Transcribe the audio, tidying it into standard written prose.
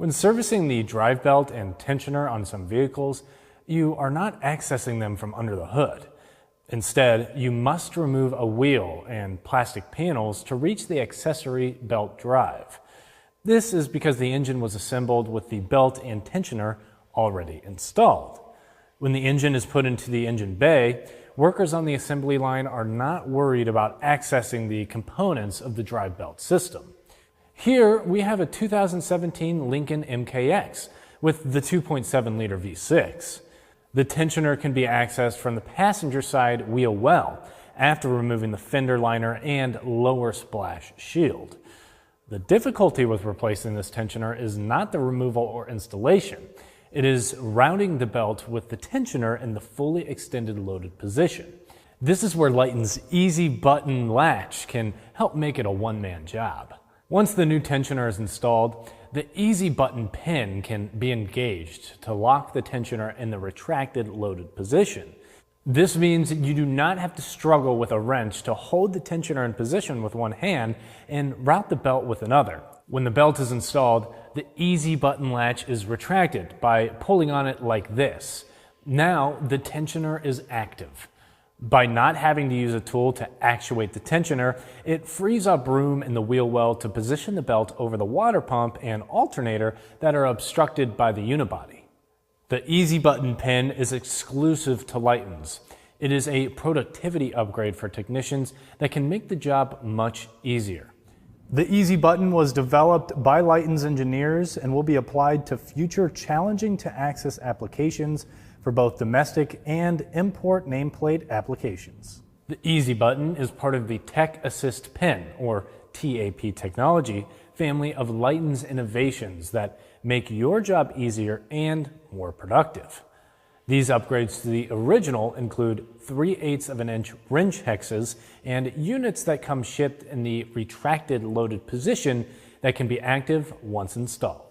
When servicing the drive belt and tensioner on some vehicles, you are not accessing them from under the hood. Instead, you must remove a wheel and plastic panels to reach the accessory belt drive. This is because the engine was assembled with the belt and tensioner already installed. When the engine is put into the engine bay, workers on the assembly line are not worried about accessing the components of the drive belt system. Here we have a 2017 Lincoln MKX with the 2.7-liter V6. The tensioner can be accessed from the passenger side wheel well after removing the fender liner and lower splash shield. The difficulty with replacing this tensioner is not the removal or installation. It is routing the belt with the tensioner in the fully extended loaded position. This is where Litens Easy Button latch can help make it a one-man job. Once the new tensioner is installed, the Easy Button pin can be engaged to lock the tensioner in the retracted loaded position. This means you do not have to struggle with a wrench to hold the tensioner in position with one hand and route the belt with another. When the belt is installed, the Easy Button latch is retracted by pulling on it like this. Now the tensioner is active. By not having to use a tool to actuate the tensioner, it frees up room in the wheel well to position the belt over the water pump and alternator that are obstructed by the unibody. The Easy Button pin is exclusive to Litens. It is a productivity upgrade for technicians that can make the job much easier. The Easy Button was developed by Litens engineers and will be applied to future challenging to access applications for both domestic and import nameplate applications. The Easy Button is part of the Tech Assist Pin, or TAP technology, family of Litens innovations that make your job easier and more productive. These upgrades to the original include 3/8 of an inch wrench hexes and units that come shipped in the retracted loaded position that can be active once installed.